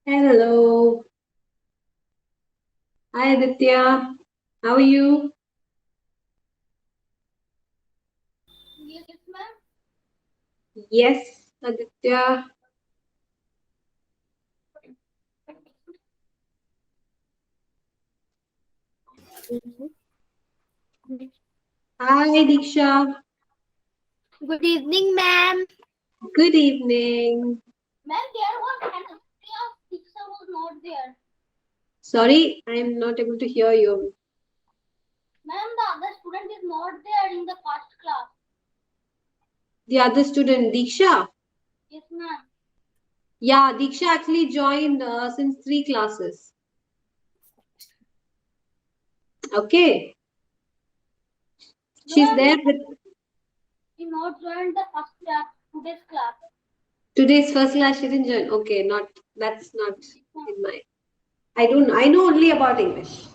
Hello. Hi, Aditya. How are you? Yes, ma'am. Yes, Aditya. Hi, Diksha. Good evening, ma'am. Good evening. Ma'am, there was an of Diksha was not there. Sorry, I'm not able to hear you. Ma'am, the other student is not there in the first class. The other student, Diksha. Yes, ma'am. Yeah, Diksha actually joined since 3 classes. Okay. No, She's ma'am, there with he not joined the first class, today's class. today's first class. She didn't join. Okay, that's not Yes, ma'am. in my. I know only about English.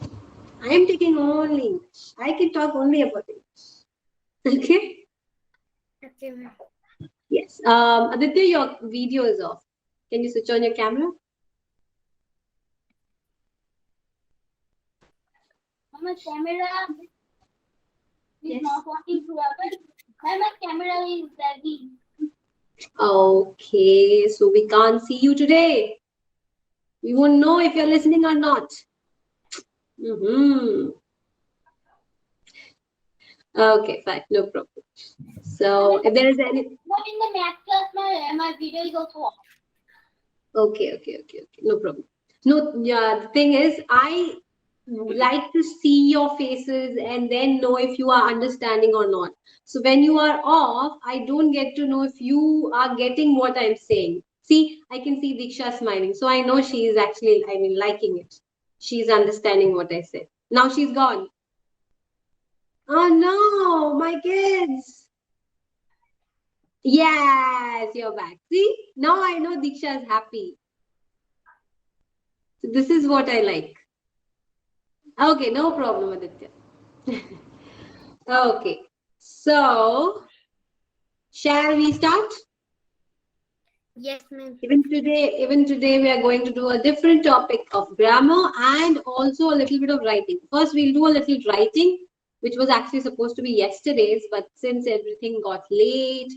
I am taking only English. I can talk only about English. Okay. Okay, ma'am. Yes. Aditya, your video is off. Can you switch on your camera? My camera is Yes. not wanting to happen. Ma'am, my camera is lagging. Okay, so we can't see you today. We won't know if you're listening or not. Mm-hmm. Okay, fine, no problem. Ma'am, So if there is any, in the math class, my video is also off. okay, no problem. No, yeah, the thing is, I like to see your faces and then know if you are understanding or not. So when you are off, I don't get to know if you are getting what I'm saying. See, I can see Diksha smiling. So I know she is actually, liking it. She's understanding what I said. Now she's gone. Oh no, my kids. Yes, you're back. See, now I know Diksha is happy. So this is what I like. Okay, no problem, Aditya. Okay, so shall we start? Yes, ma'am. Even today, we are going to do a different topic of grammar and also a little bit of writing. First, we'll do a little writing, which was actually supposed to be yesterday's, but since everything got late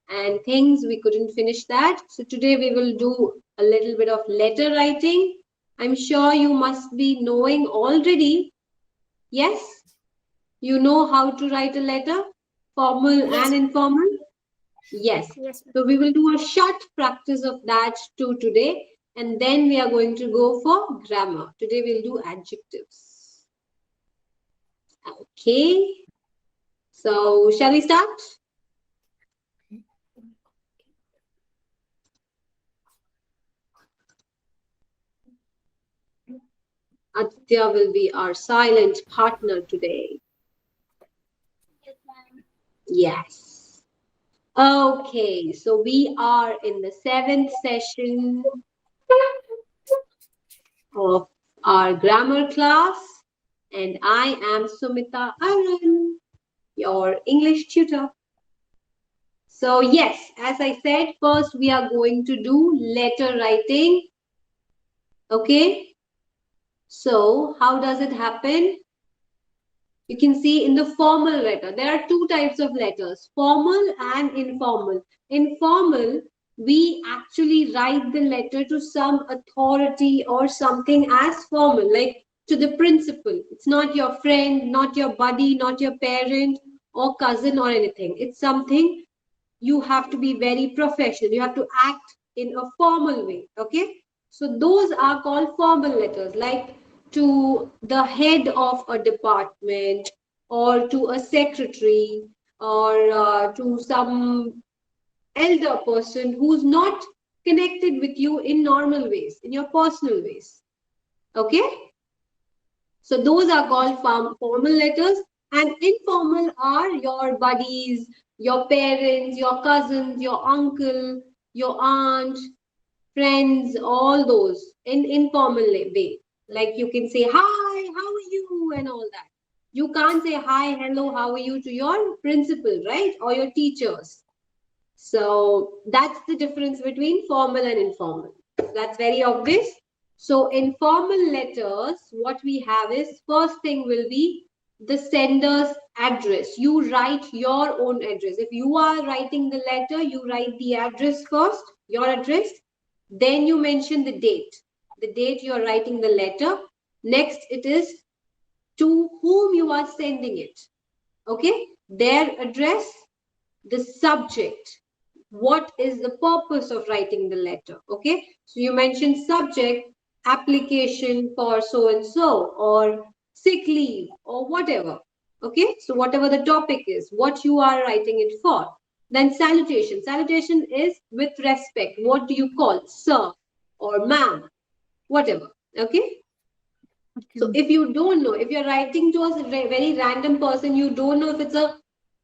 and things, we couldn't finish that. So today we will do a little bit of letter writing. I'm sure you must be knowing already. Yes, you know how to write a letter, formal Yes. and informal. Yes. Yes. So we will do a short practice of that too today. And then we are going to go for grammar. Today we'll do adjectives. Okay. So shall we start? Aditya will be our silent partner today. Yes, ma'am. Yes. Okay. So we are in the 7th session of our grammar class. And I am Sumita Aran, your English tutor. So yes, as I said, first we are going to do letter writing. Okay. So how does it happen? You can see in the formal letter, there are two types of letters, formal and informal. Informal, we actually write the letter to some authority or something as formal, like to the principal. It's not your friend, not your buddy, not your parent or cousin or anything. It's something you have to be very professional. You have to act in a formal way. Okay. So those are called formal letters, like to the head of a department or to a secretary or to some elder person who's not connected with you in normal ways, in your personal ways. Okay. So those are called formal letters, and informal are your buddies, your parents, your cousins, your uncle, your aunt, friends, all those in informal way. Like you can say hi, how are you, and all that. You can't say hi, hello, how are you to your principal, right, or your teachers. So that's the difference between formal and informal. That's very obvious. So in formal letters, what we have is first thing will be the sender's address. You write your own address. If you are writing the letter, you write the address first, your address. Then you mention the date you are writing the letter. Next, it is to whom you are sending it. Okay, their address, the subject. What is the purpose of writing the letter? Okay, so you mentioned subject, application for so and so, or sick leave, or whatever. Okay, so whatever the topic is, what you are writing it for. Then salutation. Salutation is with respect. What do you call? Sir or ma'am, whatever. Okay, so Okay. if you don't know, if you're writing to a very random person, you don't know if it's a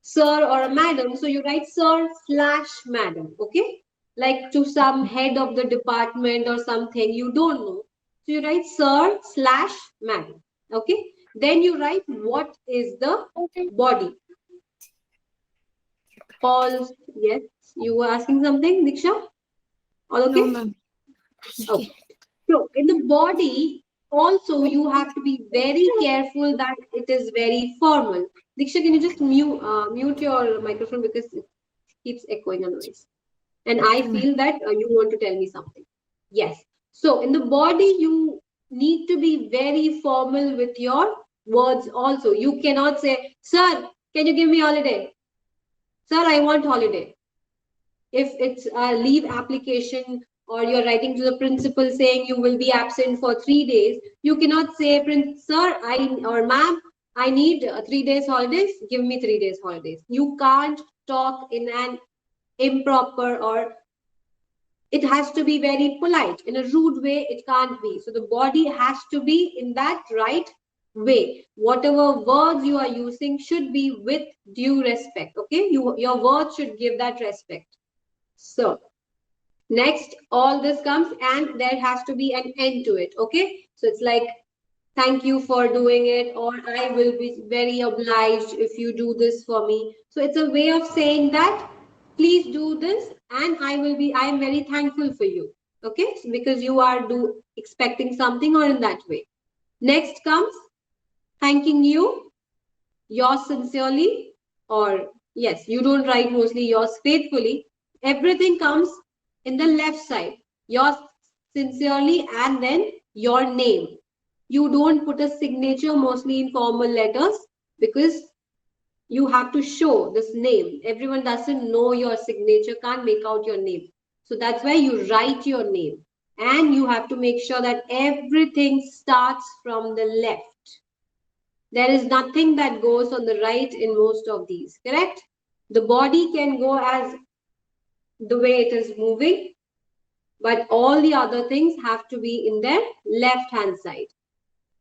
sir or a madam, so you write sir slash madam, okay? Like to some head of the department or something, you don't know. So you write sir slash madam, okay? Then you write what is the body. All, yes, you were asking something, Diksha? All No, okay? ma'am. Okay. So in the body, also you have to be very careful that it is very formal. Diksha, can you just mute your microphone because it keeps echoing a noise. And I Okay, ma'am. feel that you want to tell me something. Yes. So in the body, you need to be very formal with your words also. You cannot say, sir, can you give me holiday? Sir, I want holiday. If it's a leave application or you're writing to the principal saying you will be absent for 3 days, you cannot say, sir, or ma'am, I need 3 days holidays, give me 3 days holidays. You can't talk in an improper, or it has to be very polite. In a rude way, it can't be. So the body has to be in that right way. Whatever words you are using should be with due respect. Okay, your words should give that respect. So next, all this comes and there has to be an end to it. Okay, so it's like, thank you for doing it, or I will be very obliged if you do this for me. So it's a way of saying that please do this and I am very thankful for you. Okay, so because you are expecting something or in that way. Next comes thanking you, yours sincerely, or yes, you don't write mostly yours faithfully. Everything comes in the left side, yours sincerely, and then your name. You don't put a signature mostly in formal letters because you have to show this name. Everyone doesn't know your signature, can't make out your name. So that's why you write your name. And you have to make sure that everything starts from the left. There is nothing that goes on the right in most of these, correct? The body can go as the way it is moving, but all the other things have to be in their left hand side.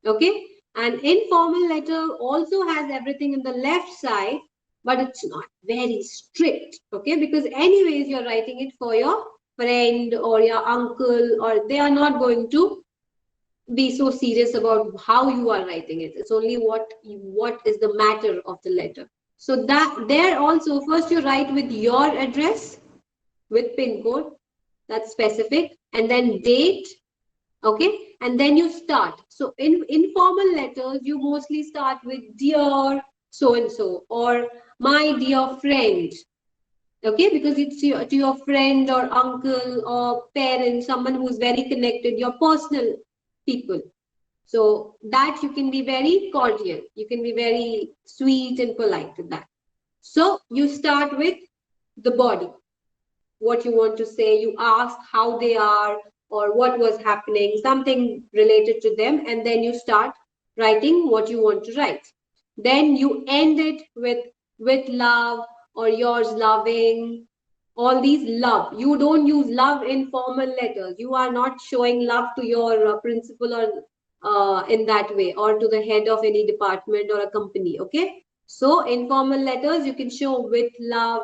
Okay, and informal letter also has everything in the left side, but it's not very strict. Okay, because anyways you're writing it for your friend or your uncle, or they are not going to be so serious about how you are writing it. It's only what is the matter of the letter. So that there also, first you write with your address, with pin code, that's specific, and then date. Okay, and then you start. So in informal letters you mostly start with dear so and so, or my dear friend. Okay, because it's to your friend or uncle or parent, someone who's very connected, your personal people. So that you can be very cordial, you can be very sweet and polite with that. So you start with the body, what you want to say, you ask how they are or what was happening, something related to them, and then you start writing what you want to write. Then you end it with love or yours loving, all these love. You don't use love in formal letters. You are not showing love to your principal or in that way, or to the head of any department or a company. Okay, so informal letters you can show with love,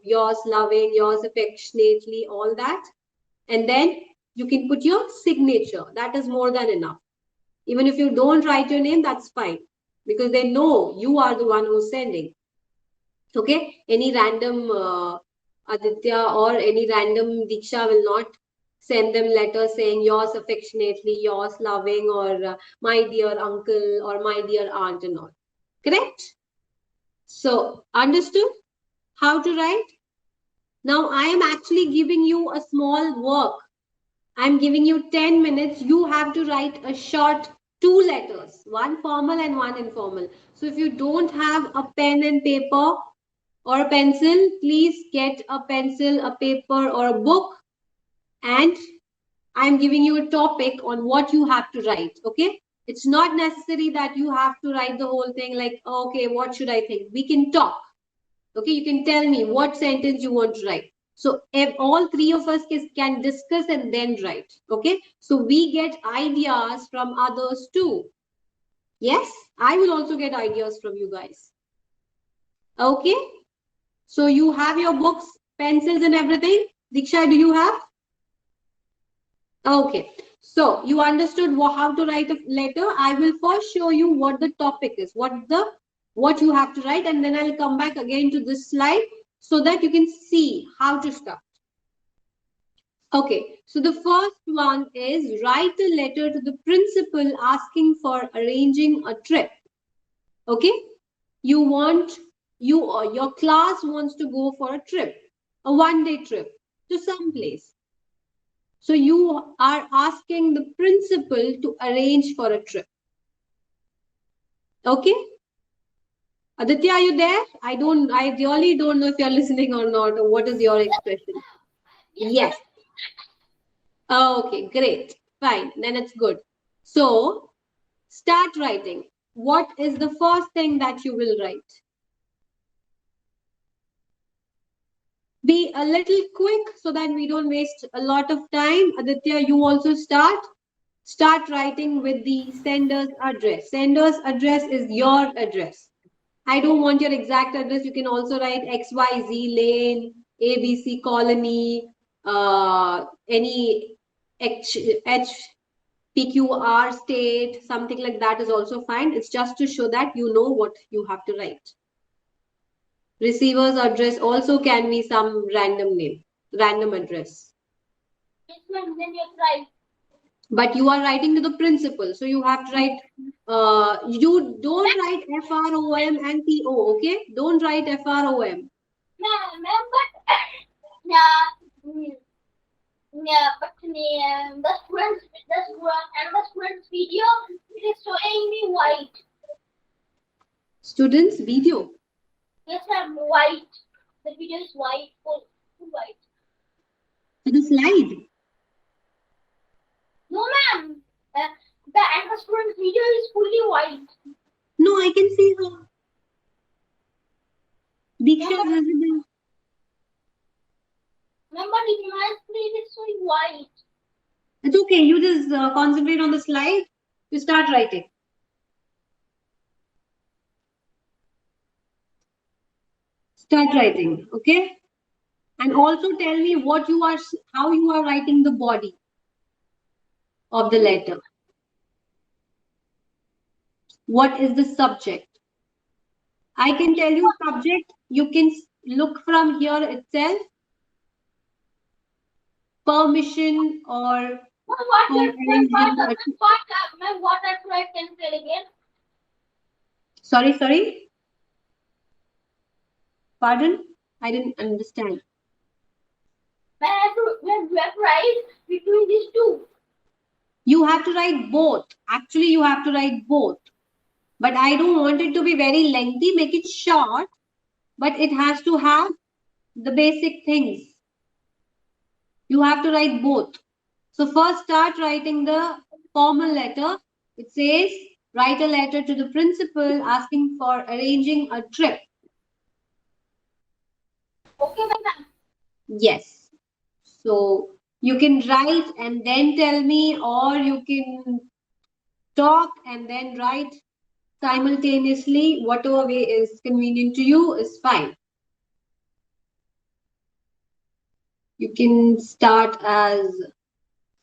yours loving, yours affectionately, all that. And then you can put your signature. That is more than enough. Even if you don't write your name, that's fine, because they know you are the one who's sending. Okay, any random Aditya or any random Diksha will not send them letters saying yours affectionately, yours loving, or my dear uncle, or my dear aunt and all. Correct? So, understood how to write? Now, I am actually giving you a small work. I'm giving you 10 minutes. You have to write a short 2 letters, one formal and one informal. So, if you don't have a pen and paper or a pencil, please get a pencil, a paper, or a book, and I'm giving you a topic on what you have to write. Okay? It's not necessary that you have to write the whole thing like, okay, what should I think? We can talk. Okay, you can tell me what sentence you want to write. So if all three of us can discuss and then write. Okay, so we get ideas from others too. Yes, I will also get ideas from you guys. Okay, so you have your books, pencils and everything. Diksha, do you have? Okay, so you understood how to write a letter. I will first show you what the topic is, what you have to write, and then I'll come back again to this slide so that you can see how to start. Okay, so the first one is write a letter to the principal asking for arranging a trip. Okay, your class wants to go for a trip, a one-day trip to some place. So you are asking the principal to arrange for a trip. Okay. Aditya, are you there? I really don't know if you're listening or not, or what is your expression? Yes. Okay, great. Fine. Then it's good. So start writing. What is the first thing that you will write? Be a little quick so that we don't waste a lot of time. Aditya, you also start. Start writing with the sender's address. Sender's address is your address. I don't want your exact address. You can also write XYZ Lane, ABC Colony, any HPQR state, something like that is also fine. It's just to show that you know what you have to write. Receiver's address also can be some random name, random address. Then you write. But you are writing to the principal, so you have to write. You don't write FROM and TO. Okay, don't write FROM. Ma'am, but yeah, but the student's video, it is showing me white. Students video. Yes, ma'am, white. The video is white, full white. For the slide. No, ma'am. The student's video is fully white. No, I can see her. Diksha is visible. Remember, the screen is showing white. It's okay. You just concentrate on the slide. You start writing. Start writing. Okay. And also tell me how you are writing the body of the letter. What is the subject? I can tell you subject. You can look from here itself. Permission or What I can say again? Sorry. Pardon? I didn't understand. When we have to write between these two. You have to write both. Actually, you have to write both. But I don't want it to be very lengthy. Make it short. But it has to have the basic things. You have to write both. So first start writing the formal letter. It says, write a letter to the principal asking for arranging a trip. Okay, ma'am. Yes. So you can write and then tell me, or you can talk and then write simultaneously. Whatever way is convenient to you is fine. You can start as,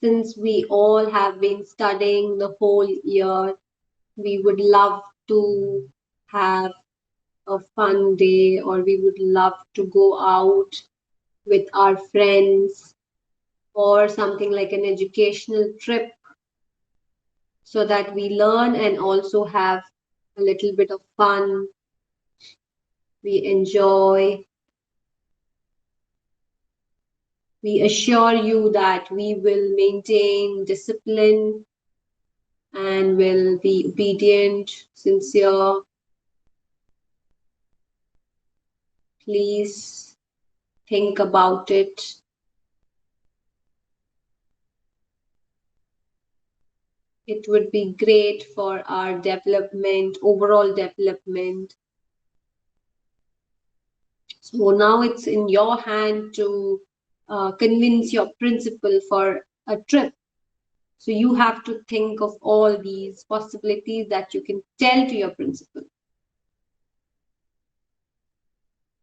since we all have been studying the whole year, we would love to have a fun day, or we would love to go out with our friends, or something like an educational trip, so that we learn and also have a little bit of fun. We enjoy. We assure you that we will maintain discipline and will be obedient, sincere. Please think about it. It would be great for our development, overall development. So now it's in your hand to convince your principal for a trip. So you have to think of all these possibilities that you can tell to your principal.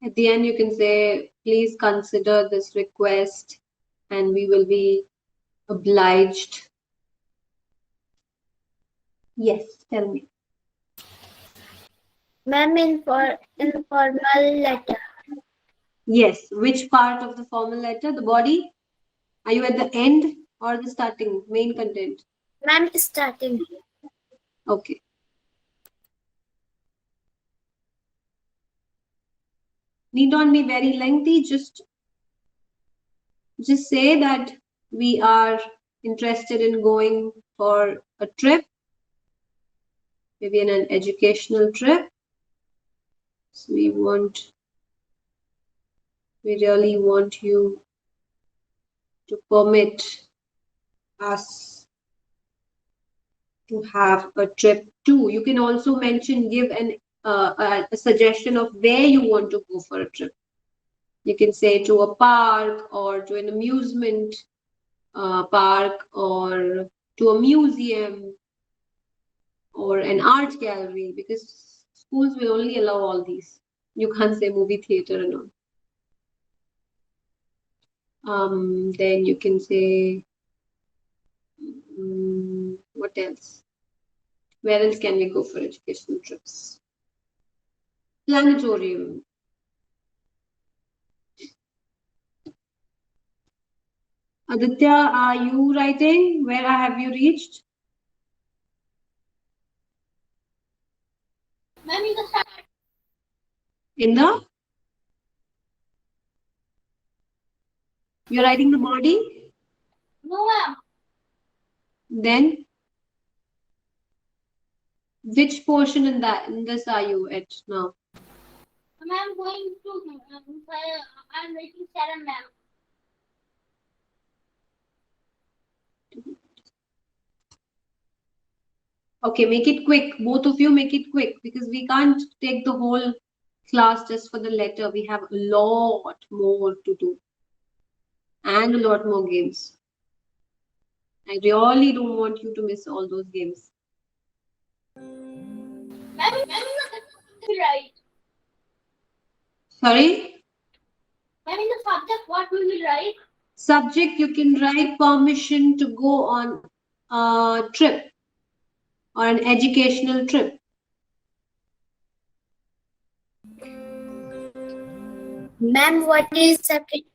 At the end, you can say, please consider this request and we will be obliged. Yes, tell me. Ma'am, informal letter. Yes, which part of the formal letter? The body? Are you at the end or the starting, main content? Ma'am, starting. Okay. Need not be very lengthy, just say that we are interested in going for a trip, maybe in an educational trip. So we really want you to permit us to have a trip too. You can also mention, give a suggestion of where you want to go for a trip. You can say to a park or to an amusement park or to a museum or an art gallery, because schools will only allow all these. You can't say movie theater and all. Then you can say, what else? Where else can we go for educational trips? Planetarium. Aditya, are you writing? Where have you reached? Ma'am, you can start. In the? You're writing the body? No, ma'am. Then? Which portion in this are you at now? Ma'am, going to, I'm writing 7, ma'am. Okay, make it quick. Both of you make it quick, because we can't take the whole class just for the letter. We have a lot more to do and a lot more games. I really don't want you to miss all those games. Ma'am, you right. Sorry? Ma'am, in the subject, what will we write? Subject, you can write permission to go on a trip or an educational trip. Ma'am, what is subject?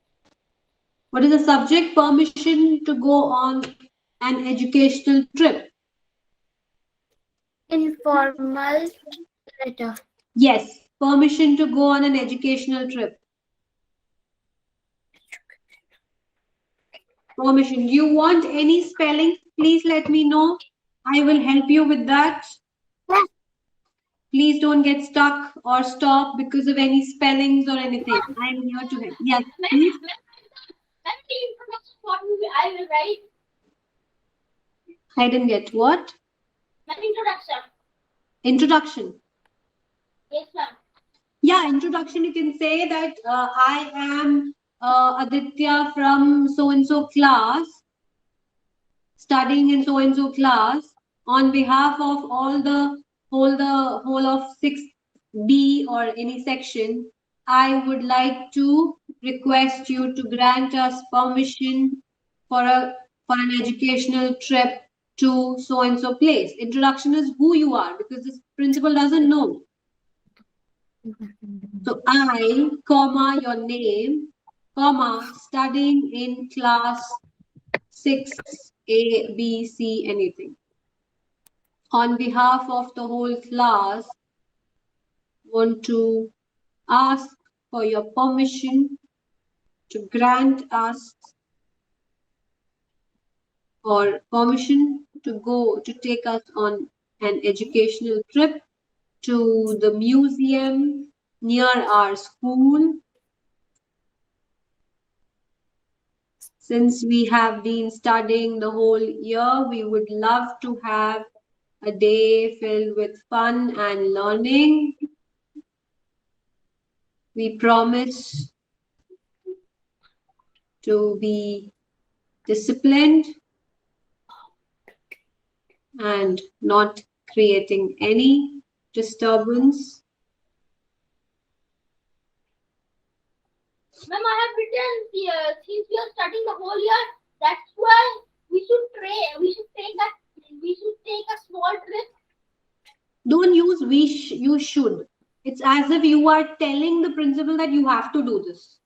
What is the subject? Permission to go on an educational trip. Informal letter. Yes, permission to go on an educational trip. Permission. Do you want any spelling? Please let me know. I will help you with that. Please don't get stuck or stop because of any spellings or anything. I am here to help. Yes, please. What I will write? I didn't get what? Introduction. Introduction. Yes, ma'am. Yeah, introduction. You can say that I am Aditya from so and so class, studying in so and so class. On behalf of all the whole of 6B or any section, I would like to request you to grant us permission for an educational trip to so and so place. Introduction is who you are, because this principal doesn't know. So I, comma, your name, comma, studying in class 6, A, B, C, anything. On behalf of the whole class, want to ask for your permission to grant us or permission to take us on an educational trip to the museum near our school. Since we have been studying the whole year, we would love to have a day filled with fun and learning. We promise to be disciplined and not creating any disturbance. Ma'am, I have written here, since we are studying the whole year, that's why we should take a small trip. Don't use wish, you should. It's as if you are telling the principal that you have to do this.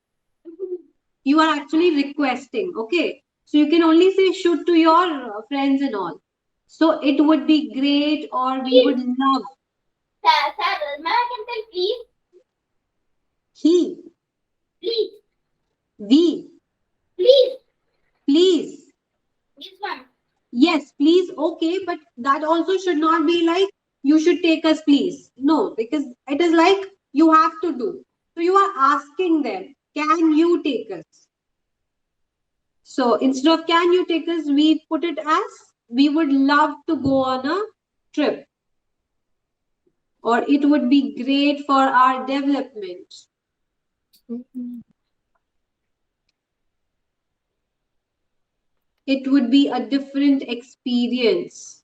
You are actually requesting, okay? So you can only say should to your friends and all. So it would be great, or we would love. Sir, ma'am, I can tell please. He. Please. We. Please. Please. This one. Yes, please, okay, but that also should not be like you should take us, please. No, because it is like you have to do. So you are asking them, can you take us? So instead of can you take us, we put it as we would love to go on a trip. Or it would be great for our development. It would be a different experience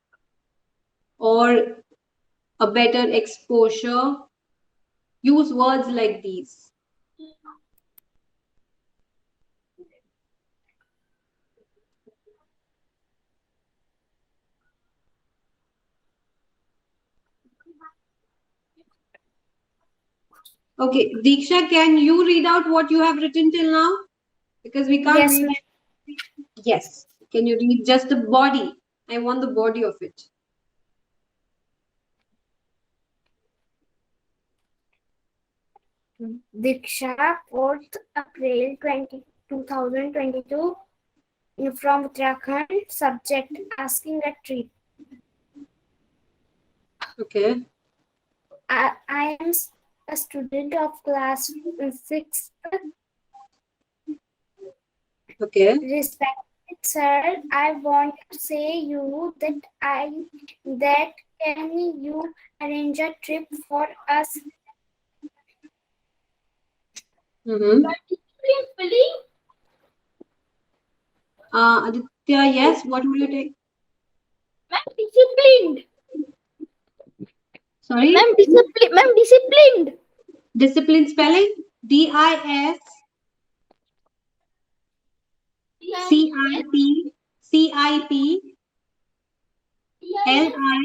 or a better exposure. Use words like these. Okay, Diksha, can you read out what you have written till now? Because we can't Yes, read. ma'am. Yes. Can you read just the body? I want the body of it. Diksha, 4th April 2022, from Uttarakhand, subject asking a trip. Okay. I am a student of class 6th. Okay. Respected sir, I want to say you that can you arrange a trip for us? Aditya, yes. What will you take? Ma'am, disciplined. Sorry? Ma'am, disciplined. Discipline spelling? D-I-S. C-I-P. C-I-P. L-I.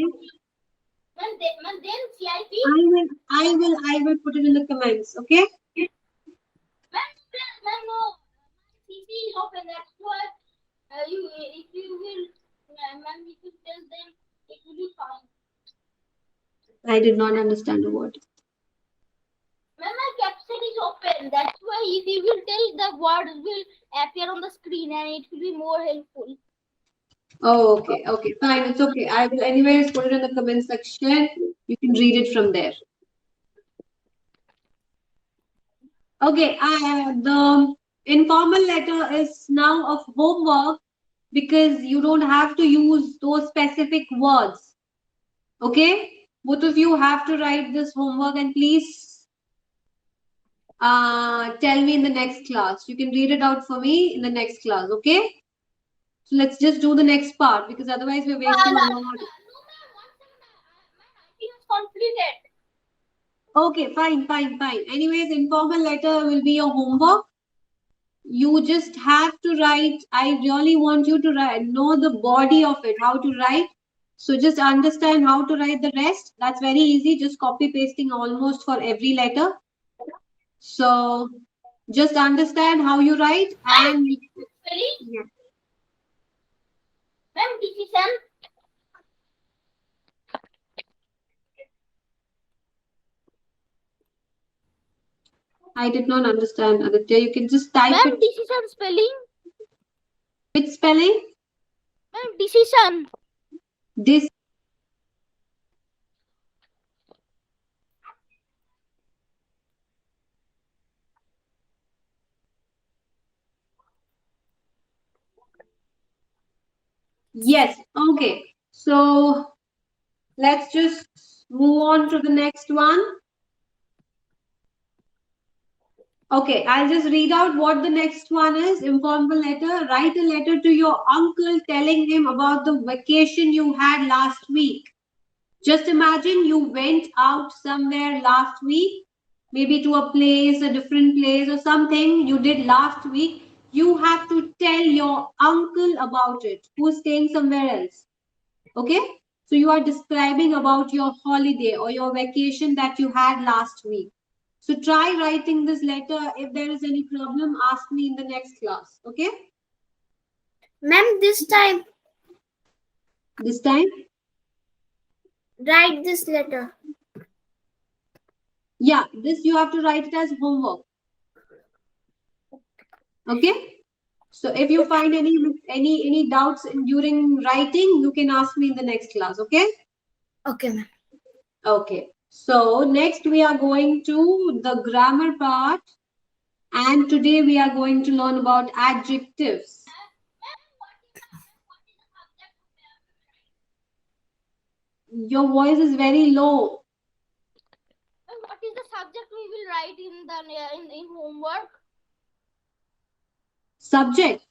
Ma'am, then CIP. I will put it in the comments. Okay? Ma'am, no. CC is open. That's why if you will, ma'am, if you tell them, it will be fine. I did not understand the word. Ma'am, my caption is open. That's why if you will tell, the words will appear on the screen and it will be more helpful. Oh, okay. Okay, fine. It's okay. I will anyways put it in the comment section. You can read it from there. Okay, the informal letter is now of homework because you don't have to use those specific words. Okay? Both of you have to write this homework and please tell me in the next class. You can read it out for me in the next class, okay? So let's just do the next part because otherwise we're wasting a lot. No, ma'am, it is completed. Okay, fine. Anyways, informal letter will be your homework. You just have to write. I really want you to know the body of it, how to write. So just understand how to write the rest. That's very easy. Just copy pasting almost for every letter. So just understand how you write and yeah. I did not understand, Aditya. You can just type Ma'am, it. decision spelling. Which spelling? Ma'am, decision. This. Yes. Okay. So let's just move on to the next one. Okay, I'll just read out what the next one is. Informal letter. Write a letter to your uncle telling him about the vacation you had last week. Just imagine you went out somewhere last week, maybe to a place, a different place, or something you did last week. You have to tell your uncle about it, who's staying somewhere else. Okay? So you are describing about your holiday or your vacation that you had last week. So try writing this letter. If there is any problem, ask me in the next class. Okay? Ma'am, this time, This time? write this letter. Yeah, this you have to write it as homework. Okay? So if you find any doubts during writing, you can ask me in the next class. Okay? Okay, ma'am. Okay. So next we are going to the grammar part. And today we are going to learn about adjectives. Your voice is very low. What is the subject we will write in the in homework? Subject.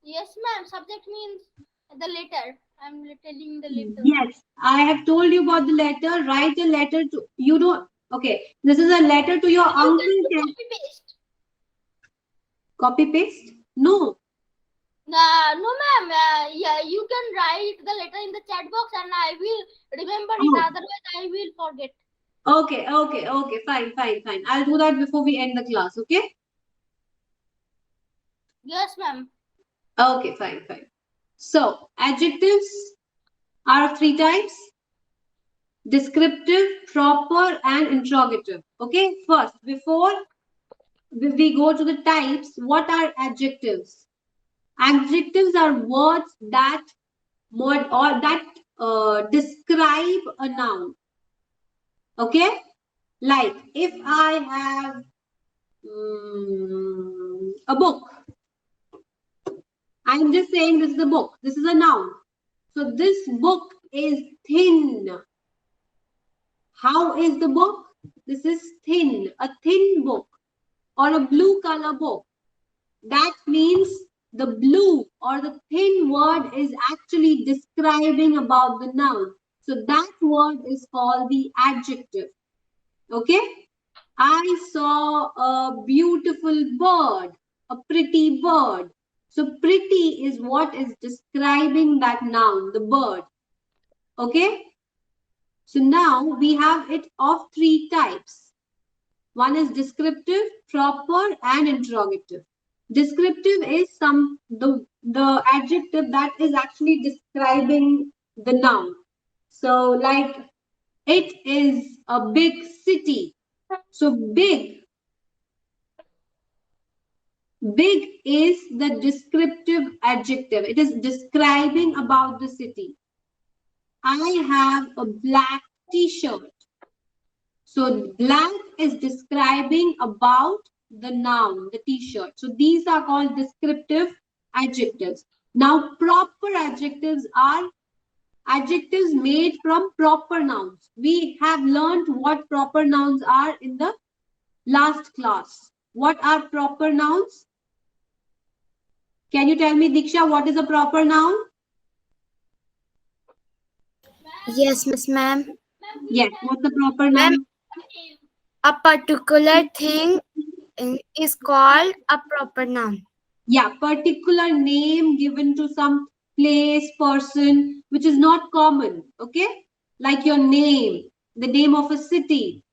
Yes, ma'am. Subject means the letter. I'm telling the letter. Yes, I have told you about the letter. Write a letter to you. Don't. Okay, this is a letter to your uncle. Copy paste. Copy paste? No. No, ma'am. Yeah, you can write the letter in the chat box, and I will remember it. Otherwise, I will forget. Okay. Fine. I'll do that before we end the class. Okay. Yes, ma'am. Okay, fine. So adjectives are of three types: descriptive, proper, and interrogative. Okay. First, before we go to the types, what are adjectives? Adjectives are words that describe a noun. Okay, like if I have a book, I'm just saying this is a book. This is a noun. So this book is thin. How is the book? This is thin. A thin book or a blue color book. That means the blue or the thin word is actually describing about the noun. So that word is called the adjective. Okay? I saw a beautiful bird, a pretty bird. So pretty is what is describing that noun, the bird. Okay? So now we have it of three types. One is descriptive, proper, and interrogative. Descriptive is the adjective that is actually describing the noun. So like it is a big city. So big is the descriptive adjective. It is describing about the city. I have a black t-shirt. So black is describing about the noun, the t-shirt. So these are called descriptive adjectives. Now proper adjectives are adjectives made from proper nouns. We have learned what proper nouns are in the last class. What are proper nouns? Can you tell me, Diksha, what is a proper noun? Yes, Miss Ma'am. Yes, what's the proper noun? A particular thing is called a proper noun. Yeah, particular name given to some place, person, which is not common. Okay, like your name, the name of a city,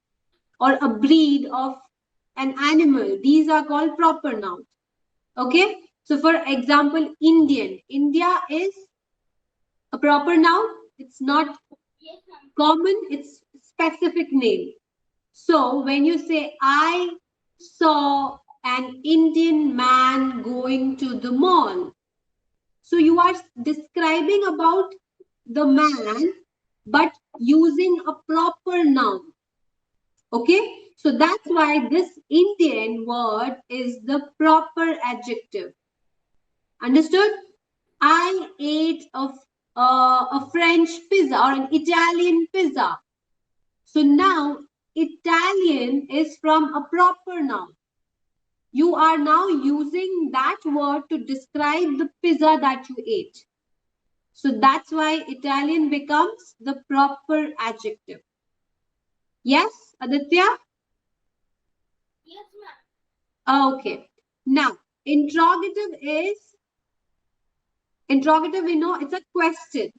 or a breed of an animal. These are called proper nouns. Okay, so for example, Indian. India is a proper noun. It's not common. It's specific name. So when you say, I saw an Indian man going to the mall, so you are describing about the man, but using a proper noun. Okay, so that's why this Indian word is the proper adjective. Understood? I ate a French pizza or an Italian pizza. So now Italian is from a proper noun. You are now using that word to describe the pizza that you ate. So that's why Italian becomes the proper adjective. Yes, Aditya? Yes, ma'am. Okay. Now, interrogative, we know it's a question.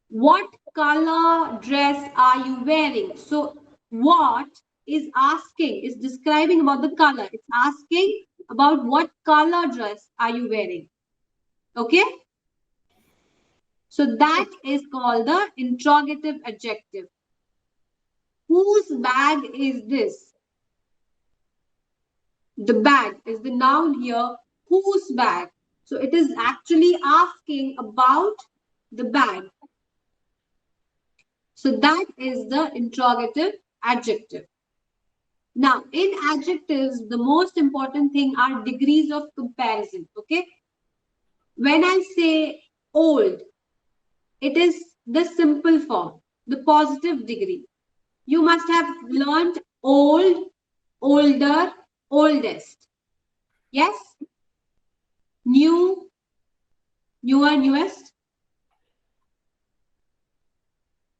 What color dress are you wearing? So what is asking, is describing about the color. It's asking about what color dress are you wearing. Okay? So that is called the interrogative adjective. Whose bag is this? The bag is the noun here. Whose bag? So it is actually asking about the bag. So that is the interrogative adjective. Now, in adjectives, the most important thing are degrees of comparison. Okay. When I say old, it is the simple form, the positive degree. You must have learned old, older, oldest. Yes? New, newer, newest.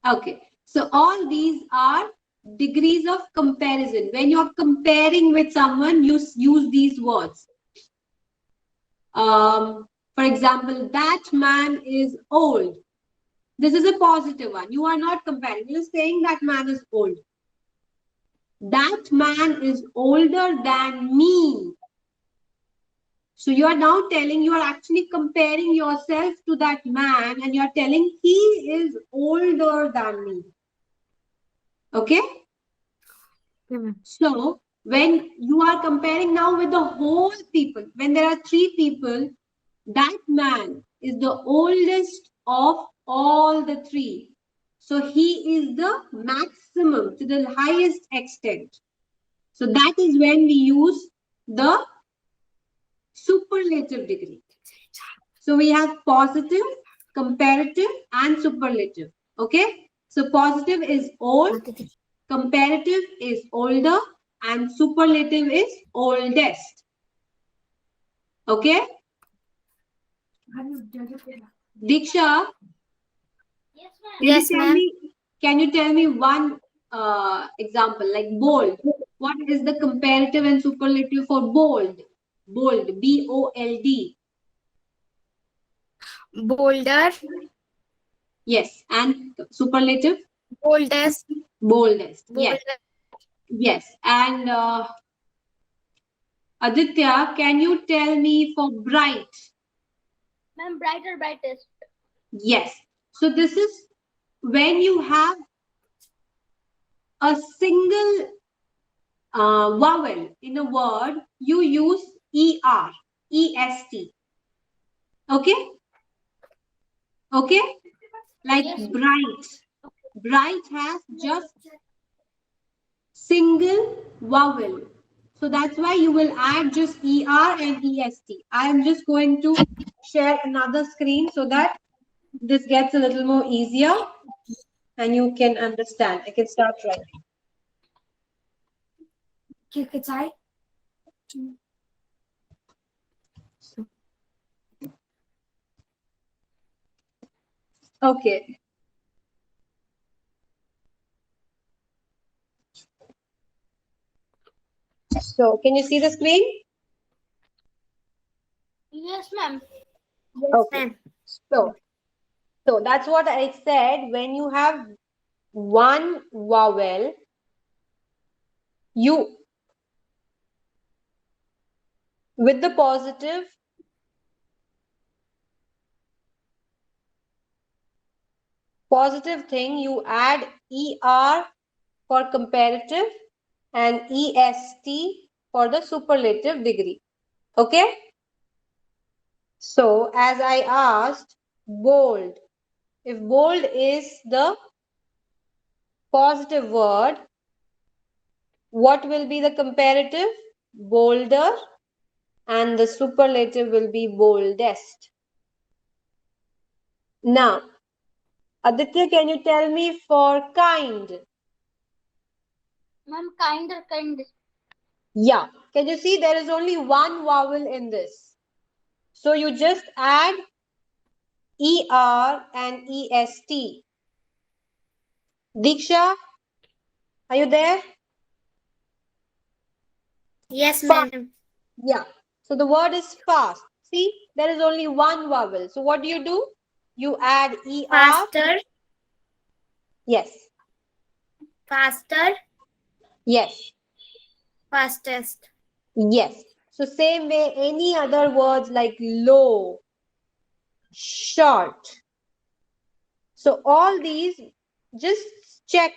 Okay. So all these are degrees of comparison. When you're comparing with someone, you use these words. For example, that man is old. This is a positive one. You are not comparing. You're saying that man is old. That man is older than me. So you are now telling, you are actually comparing yourself to that man and you are telling he is older than me. Okay? So when you are comparing now with the whole people, when there are three people, that man is the oldest of all the three. So he is the maximum to the highest extent. So that is when we use the superlative degree. So we have positive, comparative, and superlative. Okay? So positive is old, comparative is older, and superlative is oldest. Okay? Diksha, Yes, ma'am. Yes, ma'am. can you tell me one example, like bold? What is the comparative and superlative for bold? Bold, B-O-L-D. Bolder, Yes, and superlative? boldest, Boldest. Yes, bolder. yes. And Aditya, can you tell me for bright? Ma'am, brighter, brightest. Yes. So this is when you have a single vowel in a word, you use ER, EST. Okay? Okay? Like Yes. bright. Bright has just single vowel. So that's why you will add just ER and EST. I am just going to share another screen so that this gets a little more easier and you can understand. I can start writing. Okay. So can you see the screen? Yes, ma'am. Okay. So that's what I said. When you have one vowel, you with the positive thing, you add ER for comparative and est for the superlative degree. Okay? So, as I asked, bold. If bold is the positive word, what will be the comparative? Bolder, and the superlative will be boldest. Now, Aditya, can you tell me for kind? Ma'am, kinder, kind. Yeah. Can you see there is only one vowel in this? So you just add ER and EST. Diksha, are you there? Yes, Fast. ma'am. Yeah. So the word is fast. See, there is only one vowel. So what do? You add ER. Faster, Yes. faster, Yes. fastest. Yes. So same way, any other words like low, short. So all these, just check.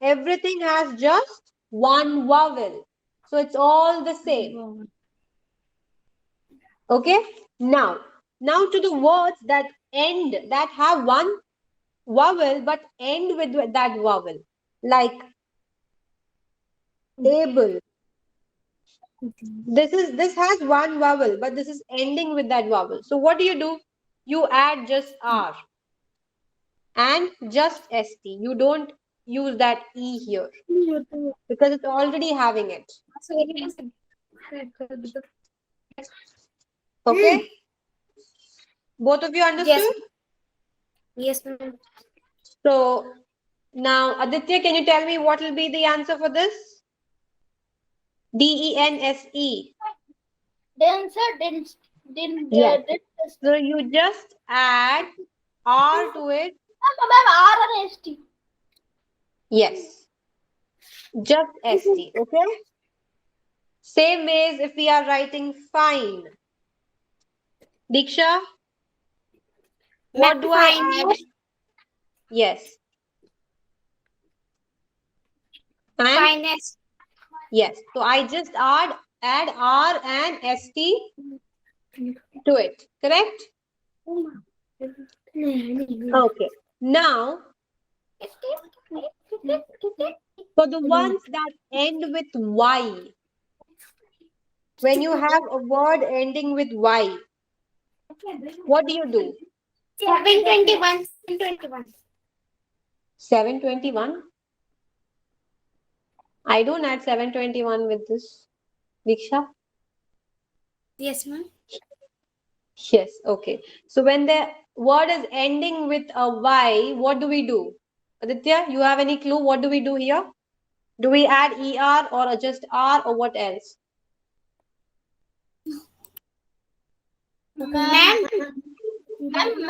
Everything has just one vowel. So it's all the same. Okay? Now to the words that end, that have one vowel but end with that vowel. Like able. This has one vowel, but this is ending with that vowel. So what do? You add just R and just ST. You don't use that E here because it's already having it. Okay? Both of you Yes, understood? yes, ma'am. So now, Aditya, can you tell me what will be the answer for this? DENSE. Denser, Yes. dense. So you just add R to it. Ma'am, R and ST. Yes. Just ST. Okay? Same way as if we are writing fine. Diksha, what do I add? Finest, Yes. And finest. yes. So I just add R and ST to it. Correct? Okay. Now, for the ones that end with Y, when you have a word ending with Y, what do? 721, 721. 721? I don't add 721 with this. Diksha? Yes, ma'am. Yes, okay. So when the word is ending with a Y, what do? Aditya, you have any clue? What do we do here? Do we add ER or just R or what else? Ma'am, ma'am,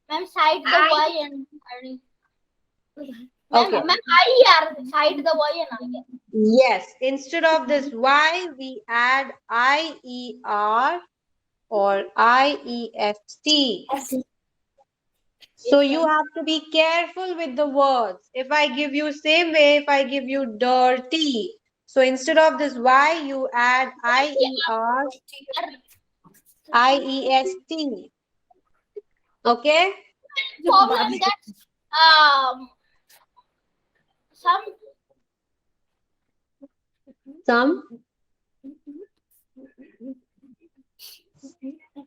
ma'am, side the Y and Okay. ma'am, IR, side the Y and IR. Yes, instead of this Y, we add IER or IEST. So you have to be careful with the words. If I give you same way, if I give you dirty. So instead of this Y, you add IER, IEST. Okay? Problem that some Some?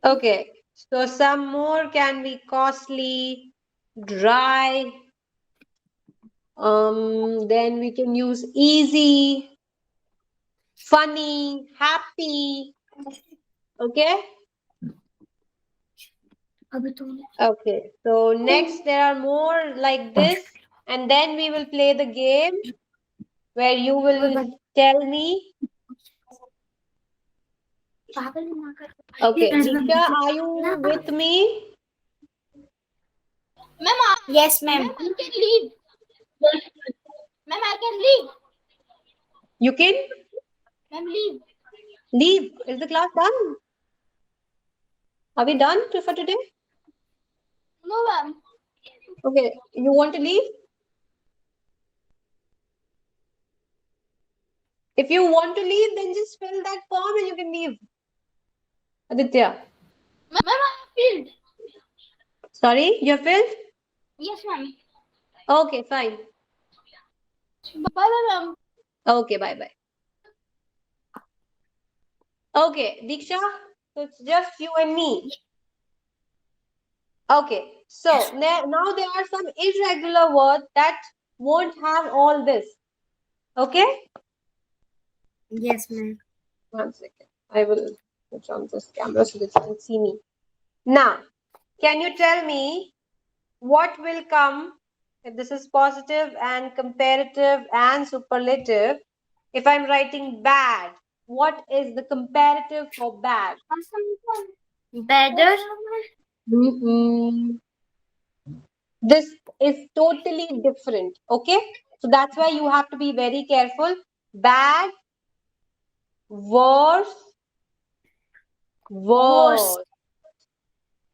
Okay. So some more can be costly, dry. Then we can use easy, funny, happy. Okay? Okay. So next there are more like this, and then we will play the game where you will tell me. Okay, Diksha, are you with me? ma'am, Yes, ma'am. ma'am, I can leave. Ma'am, I can leave. You can Ma'am, leave. leave. Is the class done? Are we done for today? No, ma'am. Okay, you want to leave? If you want to leave, then just fill that form and you can leave. Aditya. Ma'am, I filled. Sorry, you filled? Yes, ma'am. Okay, fine. Bye bye, ma'am. Okay, bye bye. Okay, Diksha, so it's just you and me. Okay, so now there are some irregular words that won't have all this. Okay? Yes, ma'am. 1 second. I will switch on this camera so that you can see me. Now, can you tell me what will come if this is positive and comparative and superlative? If I'm writing bad, what is the comparative for bad? Better. Mm-mm. This is totally different. Okay? So that's why you have to be very careful. Bad, worse, Worse. worse.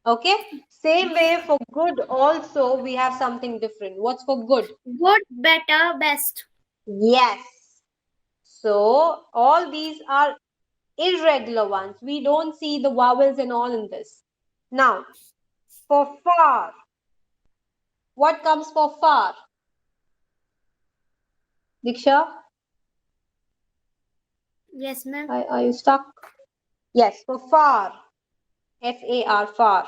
Okay? Same way for good also we have something different. What's for good? Good, better, best. Yes. So all these are irregular ones. We don't see the vowels and all in this. Now, for far, what comes for far? Diksha, Yes, ma'am. are you stuck? Yes, for far. F-A-R, far.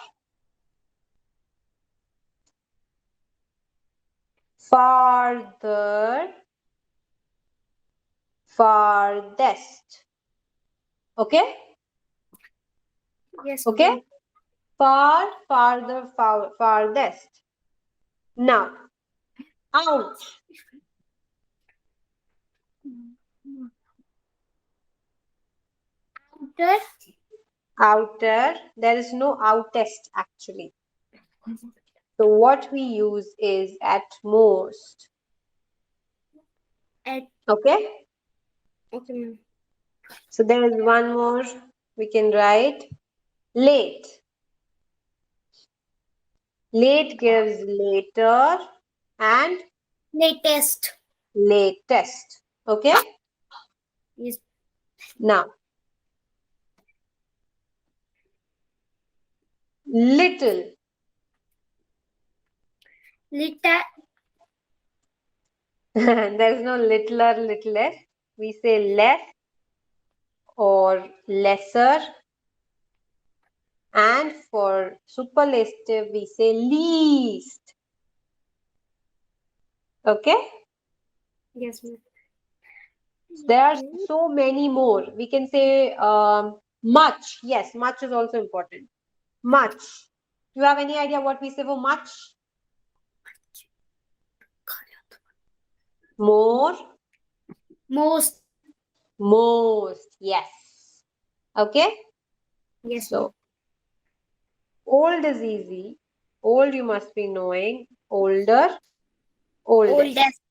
Farther, farthest. Okay? Yes, Okay? ma'am. Far, farther, farthest. Now, out. Outer. Outer. There is no outest actually. So what we use is at most. At. Okay? Okay, ma'am. So there is one more we can write. Late. Late gives later and Latest. latest. Okay? Yes. Now, little. Little. There is no littler, littlest. We say less or lesser. And for superlative, we say least. Okay? Yes, ma'am. There are so many more. We can say much. Yes, much is also important. Much. Do you have any idea what we say for much? More. Most. Most. Yes. Okay? Yes, So, ma'am. old is easy. Old you must be knowing. Older. Oldest. Oldest.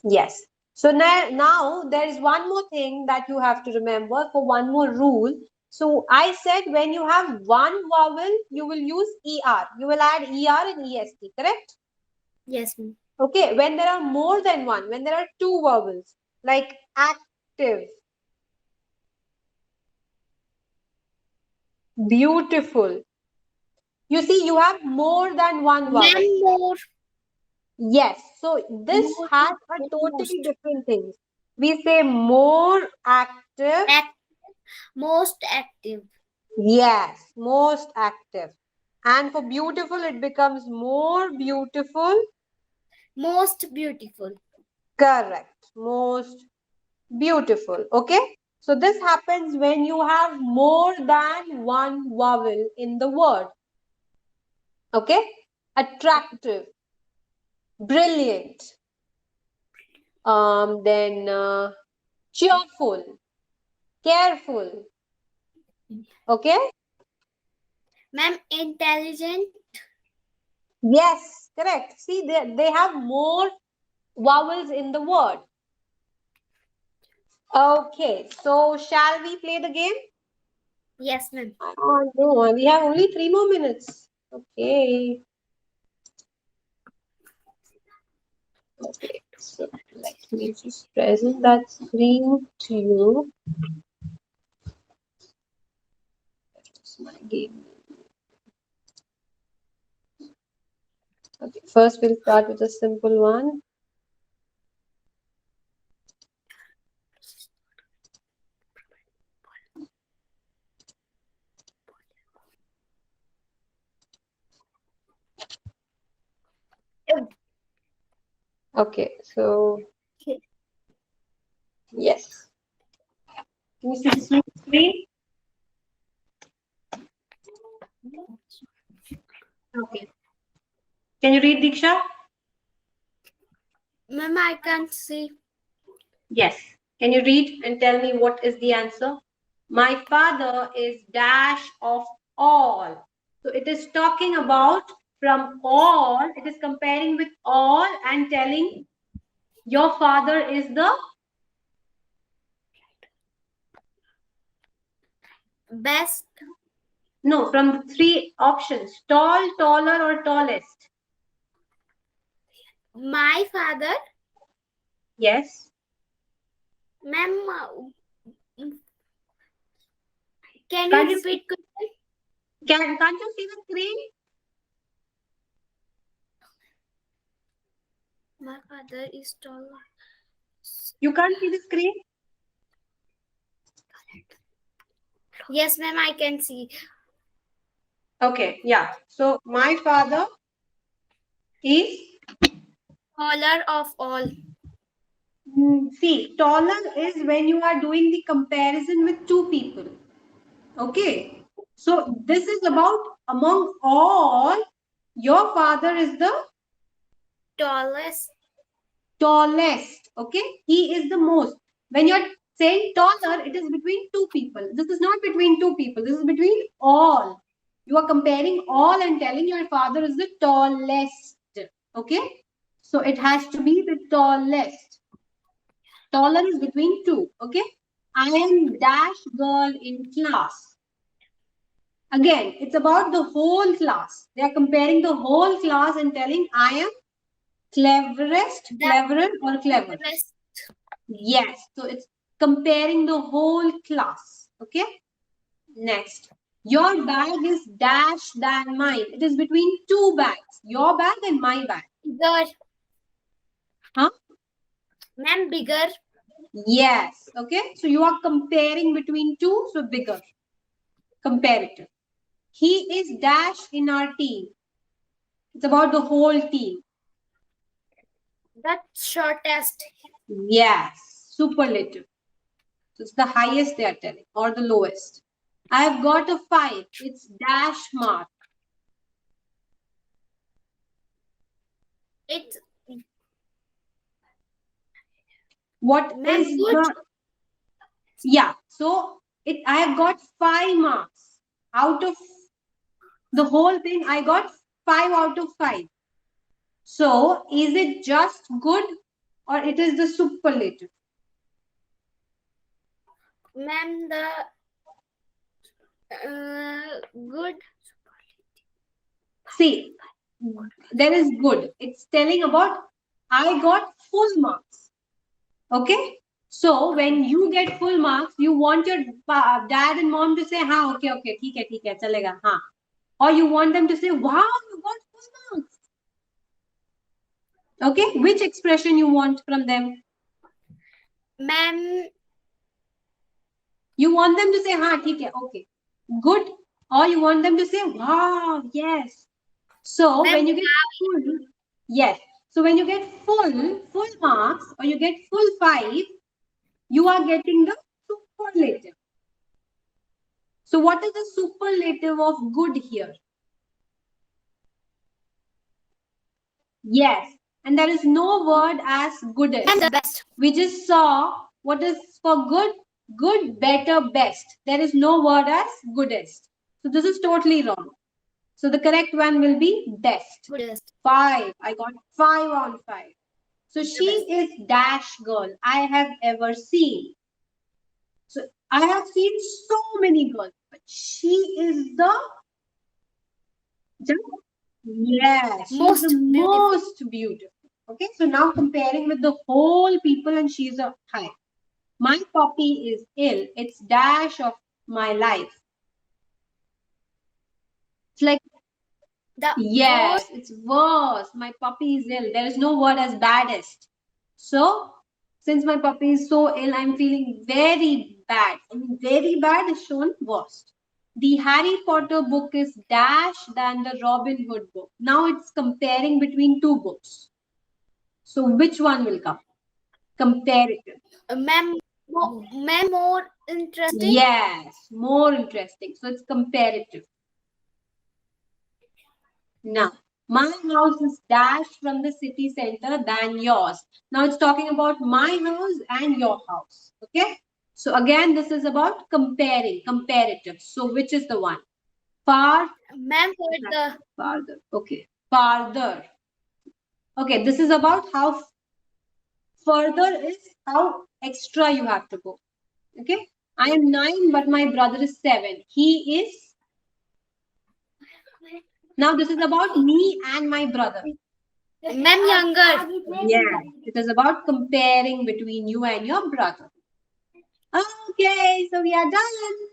Yes. So now there is one more thing that you have to remember for one more rule. So I said when you have one vowel, you will use ER. You will add ER and EST, correct? Yes, ma'am. Okay. When there are more than one, when there are two vowels, like active, beautiful. You see, you have more than one vowel. Ma'am, more. Yes. So this More. has a totally Most. different thing. We say more active. Active. Most active. Yes, most active. And for beautiful, it becomes more beautiful. Most beautiful. Correct. Most beautiful. Okay. So this happens when you have more than one vowel in the word. Okay. Attractive. Brilliant. Then cheerful. Careful. Okay. Ma'am, intelligent. Yes, correct. See, they have more vowels in the word. Okay, so shall we play the game? Yes, ma'am. Oh, no, we have only 3 more minutes. Okay. Okay, so let me just present that screen to you. That's my game. Okay, first we'll start with a simple one. Okay, so yes. Can you see the screen? Okay. Can you read, Diksha? Ma'am, I can't see. Yes. Can you read and tell me what is the answer? My father is dash of all. So it is talking about from all, it is comparing with all and telling your father is the Best. no, from the three options, tall, taller, or tallest. My father. Yes. Ma'am, can Can't you you see, repeat question? can't you see the screen? My father is taller. You can't see the screen? Yes, ma'am, I can see. Okay, yeah. So my father is Taller of all. see, taller is when you are doing the comparison with two people. Okay. So this is about among all, your father is the Tallest. tallest. Okay. He is the most. When you're saying taller, it is between two people. This is not between two people. This is between all. You are comparing all and telling your father is the tallest. Okay. So it has to be the tallest. Taller is between two. Okay. I am dash girl in class. Again, it's about the whole class. They are comparing the whole class and telling I am cleverest, cleverer, or clever. Cleverest. Yes. So it's comparing the whole class. Okay. Next. Your bag is dash than mine. It is between two bags. Your bag and my bag. Bigger. Huh? Ma'am, bigger. Yes. Okay. So you are comparing between two. So bigger. Comparative. He is dash in our team. It's about the whole team. The shortest. Yes. Superlative. So it's the highest they are telling or the lowest. I have got a 5. It's dash mark. It's What ma'am, is good. the yeah? So I have got 5 marks out of the whole thing. I got 5 out of 5. So is it just good or it is the superlative? Ma'am, the good. See, there is good. It's telling about I got full marks. Okay. So when you get full marks, you want your dad and mom to say, "हाँ, okay, okay, ठीक है, चलेगा, हाँ." Or you want them to say, "Wow, you got full marks." Okay. Which expression you want from them? Ma'am, You want them to say, "हाँ, ठीक है, okay, good," or you want them to say, "Wow, yes." So when you get full, yes. So when you get full marks, or you get full 5, you are getting the superlative. So what is the superlative of good here? Yes. And there is no word as goodest. and the best. We just saw what is for good, good, better, best. There is no word as goodest. So this is totally wrong. So the correct one will be best. Goodest. 5. I got 5 on 5. So she is dash girl I have ever seen. So I have seen so many girls, but she is the yes, she's Most the beautiful. most beautiful. Okay, so now comparing with the whole people, and she's a hi. My puppy is ill. It's dash of my life. It's like, The yes, worst. it's worse. My puppy is ill. There is no word as baddest. So, since my puppy is so ill, I'm feeling very bad. I mean, very bad is shown worst. The Harry Potter book is dash than the Robin Hood book. Now it's comparing between two books. So, which one will come? Comparative. Ma'am, more interesting. Yes, more interesting. So, it's comparative. Now, my house is dash from the city center than yours. Now it's talking about my house and your house. Okay. So again, this is about comparing, comparative. So which is the one? Far, Ma'am, further. farther. Okay. Farther. Okay. This is about how further is how extra you have to go. Okay. I am 9, but my brother is 7. He is. Now this is about me and my brother. Ma'am, younger. Yeah, it is about comparing between you and your brother. Okay, so we are done.